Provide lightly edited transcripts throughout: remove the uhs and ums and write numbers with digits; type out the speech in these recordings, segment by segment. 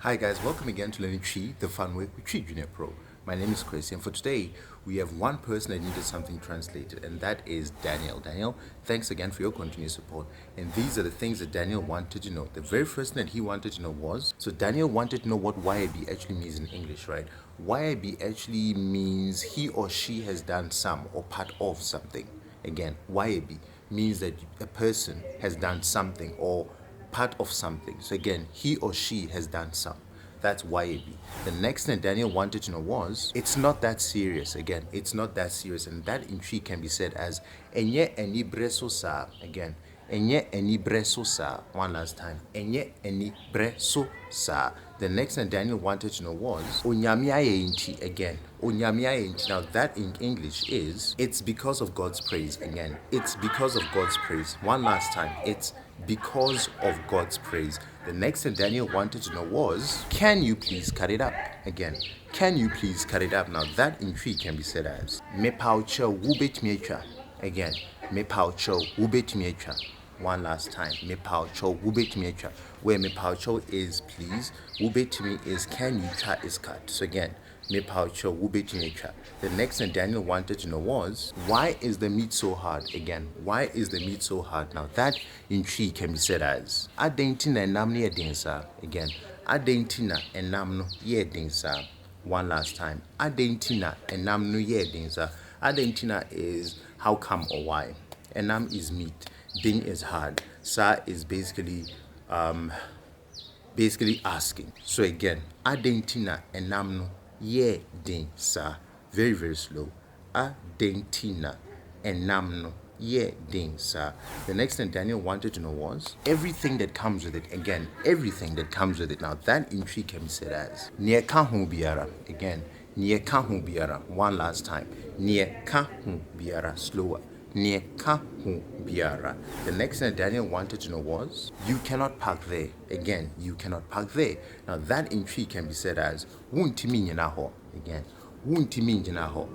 Hi guys, welcome again to Learning Tree, the fun way with Tree Junior Pro. My name is Kɔsi, and for today, we have one person that needed something translated, and that is Daniel. Daniel, thanks again for your continued support. And these are the things that Daniel wanted to know. The very first thing that he wanted to know was, so Daniel wanted to know what Waye actually means in English, right? Waye actually means he or she has done some or part of something. Again, Waye means that a person has done something or part of something. So again, he or she has done some. That's Waye. The next thing Daniel wanted to know was, it's not that serious. Again, it's not that serious. And that in Tree can be said as Ɛnyɛ, anibereso sa. Again, Ɛnyɛ, anibereso sa. One last time. Ɛnyɛ, anibereso sa. The next thing Daniel wanted to know was Onyame ayeyi. Again, Onyame ayeyi. Now that in English is, it's because of God's praise. Again, it's because of God's praise. One last time. It's because of God's praise. The next thing Daniel wanted to know was, can you please cut it up? Again, can you please cut it up? Now that in Tree can be said as Mepawokyew, wobetumi atwa. Again, Mepawokyew, wobetumi atwa. One last time, Mepawokyew, wobetumi atwa. Where Mepawokyew is please, wobetumi is can you try is cut. So again, Mepawokyew, wobetumi atwa. The next thing Daniel wanted to know was, why is the meat so hard? Again, why is the meat so hard? Now that in Tree can be said as Adɛn ɛnam no yɛ den saa. Again, Adɛn ɛnam no yɛ den saa. One last time, Adɛn ɛnam no yɛ den saa. Adɛn is how come or why. Ɛnam is meat. Den is hard. Sa is basically asking. So again, Adɛn ɛnam no yɛ den saa. Very, very slow. Adɛn ɛnam no yɛ den saa. The next thing Daniel wanted to know was everything that comes with it. Again, everything that comes with it. Now that in Tree can be said as nea ka ho biara. Again, nea ka ho biara. One last time. Nea ka ho biara. Slower. Nea ka ho biara. The next thing Daniel wanted to know was, you cannot park there. Again, you cannot park there. Now that in Tree can be said as Wontumi ngyina. Again, Wontumi ngyina.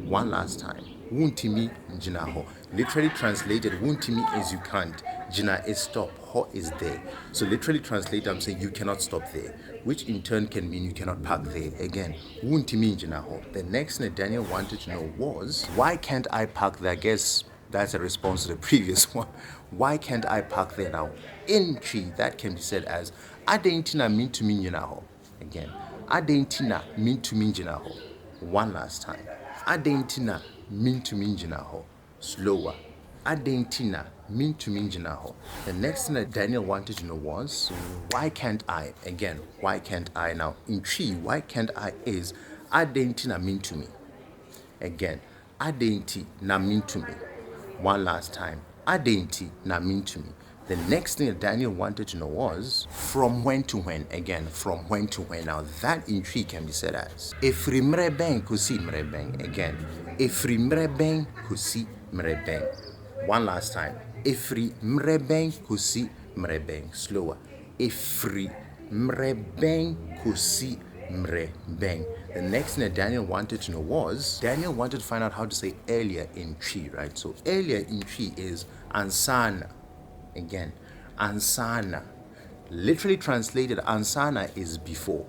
One last time. Wontumi ngyina. Literally translated, Wontumi is you can't. Ngyina is stop. Ho is there. So literally translated, I'm saying you cannot stop there, which in turn can mean you cannot park there. Again, Wontumi ngyina. The next thing Daniel wanted to know was, why can't I park there? I guess that's a response to the previous one. Why can't I park there now? In Tree, that can be said as Adɛn mentumi ngyina. Again, Adɛn mentumi ngyina. One last time. Adɛn mentumi ngyina. Slower. Adɛn mentumi ngyina. The next thing that Daniel wanted to know was, why can't I? Again, why can't I? Now in Tree, why can't I is Adɛn mentumi. Again, Adɛn mentumi. One last time. Adɛn mentumi. The next thing that Daniel wanted to know was, from when to when? Again, from when to when? Now that in Tree can be said as Efiri mmerɛ kɔsi mmerɛ. Again, Efiri mmerɛ kɔsi mmerɛ. One last time. Efiri mmerɛ kɔsi mmerɛ. Slower. Efiri mmerɛ kɔsi mmerɛ. The next thing that Daniel wanted to know was, Daniel wanted to find out how to say earlier in Tree, right? So earlier in Tree is Ansa. Again, Ansa. Literally translated, Ansa is before.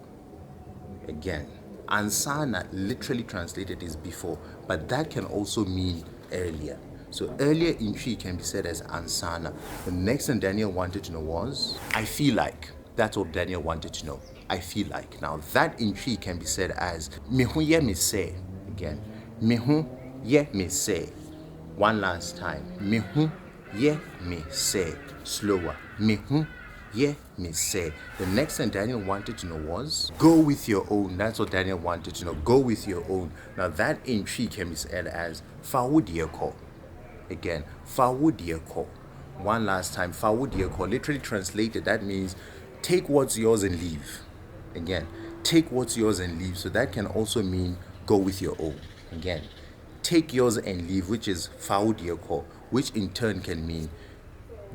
Again, Ansa literally translated is before, but that can also mean earlier. So earlier in Tree can be said as Ansa. The next thing Daniel wanted to know was, I feel like. That's what Daniel wanted to know. I feel like. Now that in Tree can be said as Meho ye me say. Again, Meho ye me say. One last time. Meho ye me say. Slower. Meho ye me say. The next thing Daniel wanted to know was, go with your own. That's what Daniel wanted to know. Go with your own. Now that in Tree can be said as wodeɛ. Again, wodeɛ. One last time. Wodeɛ. Literally translated, that means take what's yours and leave. Again, take what's yours and leave. So that can also mean go with your own. Again, take yours and leave, which is wodeɛ, which in turn can mean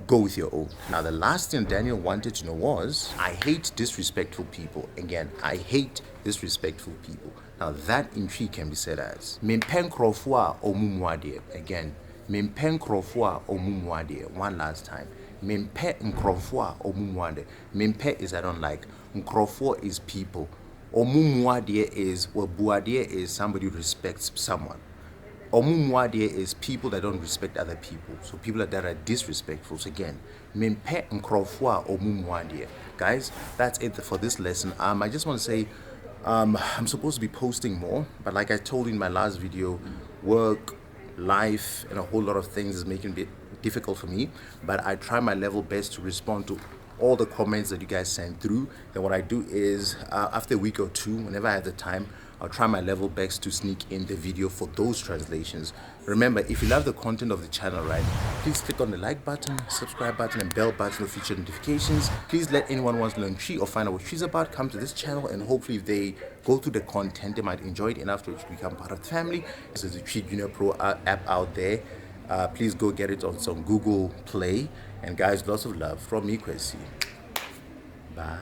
go with your own. Now the last thing Daniel wanted to know was, I hate disrespectful people. Again, I hate disrespectful people. Now that in Tree can be said as Menpɛ nkoɔfoɔ wɔmmu adeɛ. Again, Menpɛ nkoɔfoɔ a wɔmmu adeɛ. One last time. Menpɛ nkoɔfoɔ a wɔmmu adeɛ. Menpɛ is I don't like. Nkoɔfoɔ is people. Wɔmmu adeɛ is wabuadeɛ is somebody who respects someone. Omumwadia is people that don't respect other people. So people that are disrespectful. So again, Menpɛ nkoɔfoɔ a omumwadia. Guys, that's it for this lesson. I just want to say I'm supposed to be posting more, but like I told you in my last video, work, life, and a whole lot of things is making it a bit difficult for me. But I try my level best to respond to all the comments that you guys send through. Then what I do is after a week or two, whenever I have the time, I'll try my level best to sneak in the video for those translations. Remember, if you love the content of the channel, right, please click on the like button, subscribe button, and bell button for future notifications. Please let anyone who wants to learn Twi or find out what Twi's about come to this channel, and hopefully if they go through the content, they might enjoy it enough to become part of the family. This is the Twi Junior Pro app out there. Please go get it on some Google Play. And guys, lots of love from me, Kɔsi. Bye.